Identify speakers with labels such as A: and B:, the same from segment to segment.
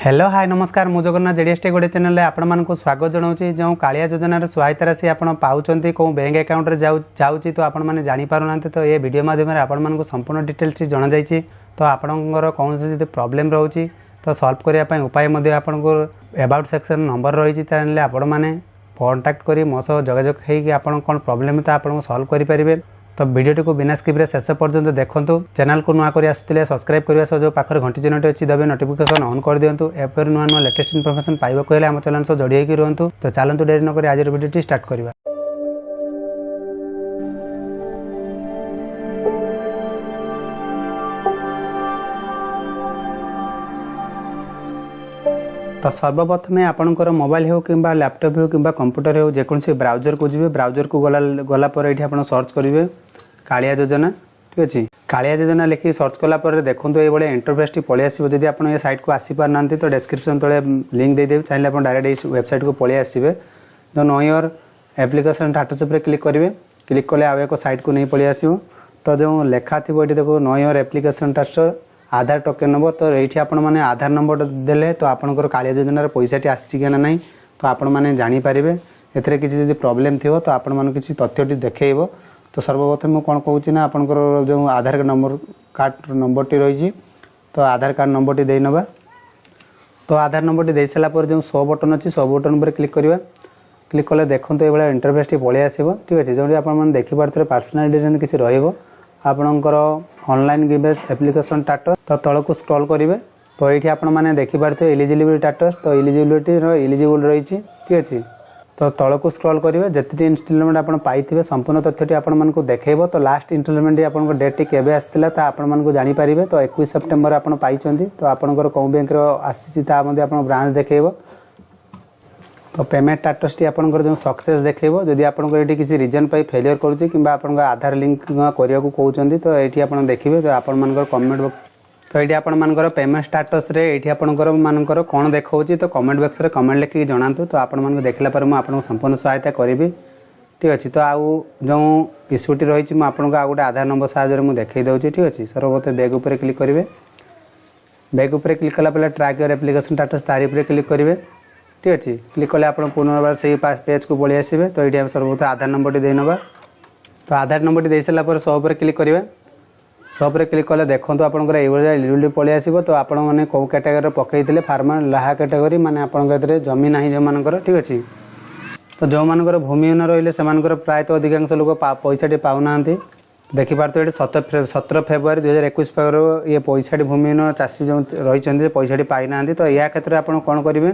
A: Hello hi नमस्कार मु Jagannath JDS टे गोटे चैनल आपको स्वागत जनाऊँगी जो कालिया योजनार सहायता राशि आप पाँच कौन बैंक अकाउंट रे जाऊँगी तो आपण मैंने जापर ना तो ये वीडियो माध्यम आपण संपूर्ण डिटेल्स जना जाइए तो आपंकर कौन जब प्रोब्लेम रोचे तो सल्व करने उपाय आपको अबाउट सेक्शन नंबर रही चैनल आपण मैंने कांटेक्ट कर मो सह जोगाजोग होकर कौन प्रोब्लेम तो आपको सल्व करेंगे। तो वीडियो को बिना स्किप रे शेष पर्यंत देखंतु। चैनल को नुआ करी आसुतिले सब्सक्राइब करबा सह जो पाखर घंटी चिन्हटी अछि दबे नोटिफिकेशन ऑन कर दियंतु। एपर नुआ नुआ लेटेस्ट इन्फॉर्मेशन पाइबा को हेले हम चैनल सह जोड़ी होई रहंतु। तो चलंतु देरी न करी आज वीडियो स्टार्ट करबा। तो सर्वप्रथम आपंकर मोबाइल हो कि लैपटॉप हो कि कंप्यूटर हो जेकोसी ब्राउजर को जी ब्राउजर को गलापर ये आप सर्च करेंगे कालिया योजना। ठीक अच्छे कालिया योजना लिखिक सर्च कलापर देखो ये इंटरफेस टी पलि आसो। जब आप ये साइट को आसीपार ना तो डिस्क्रिप्शन तले लिंक देदेवी चाहिए आप डायरेक्ट वेबसाइट को पलि आसवे। जो नो योर एप्लिकेशन स्टेटस पर क्लिक करेंगे क्लिक कले आउ एक साइट को नहीं पलि आसो। तो जो लेखा थी ये देखो know your application status Aadhaar token number. तो ये आपण मैंने आधार नंबर देले तो आपंकर कालिया योजनार पैसाटी आसी ना नहीं तो आपण मैंने जानीपर एथिरे किसी जदि प्रोब्लेम थी तो आपण मान किसी तथ्यटी देखो। तो सर्वप्रथम मुझे कौन कहूँ ना आपंकर जो आधार नंबर कार्ड नंबरटी रही तो आधार कार्ड नंबरटी दे नवा। तो आधार नंबरटी दे सारापर जो 100 बटन अच्छी 100 बटन पर क्लिक करवा। क्लिक कले देखो ये इंटरफेस टी पलि आसो। ठीक अच्छे जो आप देखिपे पर्सनाल डिटेल किसी आपणकर ऑनलाइन गिवेज एप्लिकेशन स्टेटस। तो तल को स्क्रॉल करेंगे तो ये आप देखिपे एलिजिबिलिटी स्टेटस। तो एलिजिबिलिटी एलिजिबल रही। ठीक अच्छे तो तल को स्क्रॉल करेंगे जितनी इनस्टॉलमेंट आप पाई संपूर्ण तथ्यटी आपको देखो। तो लास्ट इनस्टॉलमेंट आप डेट केवे आसाला तो आपको जानीपर। तो 21 सेप्टेम्बर आप पाई तो आपंकर कौ बैंक आसी आप ब्रांच देखो। तो पेमेंट स्टेटस टी आपंकर जो सक्सेस देखो। जदि आपंकर ये किसी रीजन पर फेलियर करुच्ची कि आधार लिंक करने को कहते तो ये आप देखिए। तो आपंकर कमेंट बॉक्स तो ये आपर पेमेंट स्टेटस रे ये आपंकर कौन देखा तो कमेंट बॉक्स रे कमेंट लिखिक जनातु। तो आपको देखला पर मुझे संपूर्ण सहायता करी। ठीक अच्छे तो आउ जो इश्यूटी रही मुझे आउ गोटे आधार नंबर साहाय्य में देखई दूसरी। ठीक अच्छे सर्वप्रथम बैग उपर क्लिक करेंगे। बैग उपर क्लिक कला ट्रैक योर एप्लिकेशन स्टेटस तारी पर क्लिक करेंगे। ठीक अच्छे क्लिक कले आप पुनर्बार से पेज को पलि आसवे। तो ये सर्वप्रथम आधार नंबर दे नवा। तो आधार नंबर दे सारापर 100 पर क्लिक करेंगे। 100 पर क्लिक कले देखो आपंकर ये एलिजिबिलिटी पलि आसो। तो आप कौ कैटेगरी पकड़े फार्मर लाहा कैटेगरी माने आपंकर जमी ना जो मानकर। ठीक अच्छे तो जो मानकर भूमिहीन रही से प्रायतः अधिकांश लोक पैसाटी पाऊना देखिपार। तो ये 17 फेब्रुआरी 2021 ये पैसाटी भूमिहीन चाषी जो रही पैसाटी पाई ना। तो या क्षेत्र में आप कौन करेंगे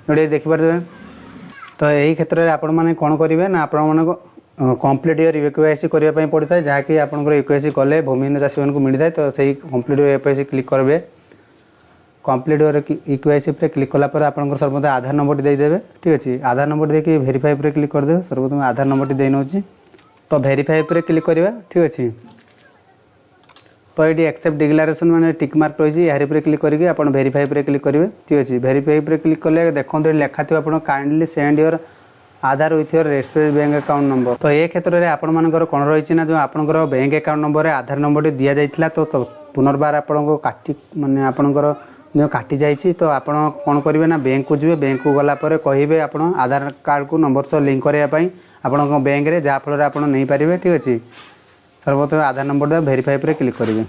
A: जोड़े देखिपारे। तो यही क्षेत्र में आपण मैंने कौन करेंगे ना आपण कंप्लीट योर यूकेवाईसी करने पड़ता है जहाँकि आपंकर यूकेवाईसी कले भूमिहीन चाषी को मिलता है। तो सही कंप्लीट योर यूकेवाईसी क्लिक करेंगे। कंप्लीट योर यूकेवाईसी पर क्लिक कलापर आपंकर सर्वप्रथम आधार नंबर देदेवे। ठीक अच्छे आधार नंबर देखिए वेरीफाई पर क्लिक करदे। सर्वप्रथम आधार नंबर दे नौ। तो वेरीफाई पर क्लिक करवा। ठीक अच्छे तो ये एक्सेप्ट डिक्लेरेशन मैंने टिक मार्क रही यार पर क्लिक करके आप वेरीफाई पर क्लिक करेंगे। ठीक अच्छे वेरीफाई पर क्लिक कले देखो ये लेखा थी आप kindly send your Aadhaar with your registered bank account number. तो ये क्षेत्र में आपंकर कौन रही ना जो आपंकर बैंक अकाउंट नंबर आधार नंबर दि जाइए। तो पुनर्बार आपको काटी माने आपंकर जो काटी जाइए। तो आप कौन करेंगे ना बैंक को जी बैंक को गलापर कहे आप आधार कार्ड को नंबर सह लिंक करने आप बैंक में जहाँफल आप नहीं पारे। ठीक अच्छे सर्वप्रथम आधार नंबर दे वेरीफाई पर क्लिक करेंगे।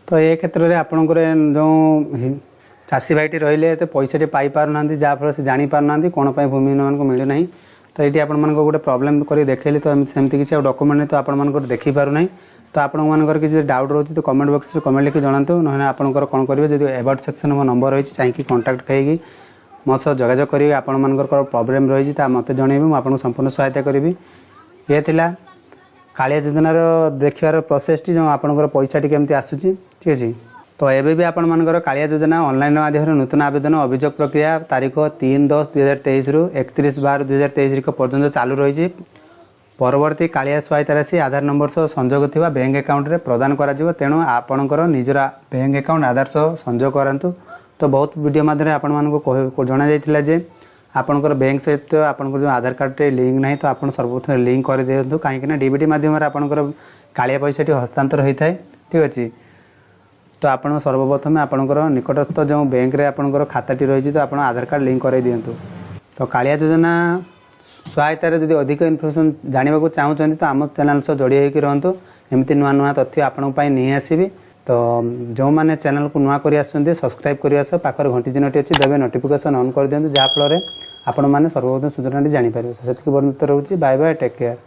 A: तो ये क्षेत्र में आपंकर जो चाषी भाईटी रही तो पैसाटी पाई पारना जहाँफल से जानीपार ना कौन पर भूमिहीन मान को मिलूना। तो ये आप गोटे प्रोब्लेम कर देखली तो सेमती किसी डॉक्यूमेंट नहीं तो आप देखिपार ना। तो आपंकर किसी डाउट रोचे तो कमेंट बॉक्स में कमेंट लिखि जनातु। ना आपंकर कौन करेंगे जब अबाउट सेक्शन मो नंबर रही चाहिए कंटाक्ट कहीं मो सह जोगाजोग करेंगे। आपंकर प्रोब्लेम रही मत जनइबे मुझे संपूर्ण सहायता करी। ये थिला कालिया योजनार देखार प्रोसेस जो आपंकर पैसाटी केमती आसूची। ठीक अच्छे तो एबे भी आपंकर कालिया योजना ऑनलाइन माध्यम नूतन आवेदन अभियोग प्रक्रिया तारीख 3/10/2023 रु 31/12/2023 पर्यटन चालू रही। परवर्ती कालिया सहायता राशि आधार नंबर सह संजोग थिबा बैंक अकाउंट रे प्रदान करा जिवो। तेणु आपणकर निजर बैंक अकाउंट आधार सह संजोग करंतु। तो बहुत वीडियो माध्यम आपण मानको जना जायतिला जे आपणकर बैंक सहित आपणकर जो आधार कार्ड रे लिंक नाही तो आपण सर्वप्रथम लिंक कर दियंतु कहीं डीबीटी माध्यम रे आपणकर कालिया पैसाटी हस्तांतर होता है। ठीक अच्छे तो आपण सर्वप्रथम आपणकर निकटस्थ जो बैंक रे आपणकर खाताटी रही तो आप आधार कार्ड लिंक कराई दिंतु। तो कालिया योजना सहायतार यदि अधिक इनफर्मेशन जानवा चाहूँगी तो आम चैनल सह जोड़ी होकर रुहतु। एमती नुआ नुआ तथ्य आपण नहीं आसबि। तो जो मैंने चैनल को नुआ कर सब्सक्राइब करने सह पाखर घंटी चिन्हटी अच्छी देवे नोटिफिकेशन ऑन कर दिखाँ जहाँफल आपण मैंने सर्वप्रथम सूचना जापर से बर्णित रोचे। Bye bye, take care.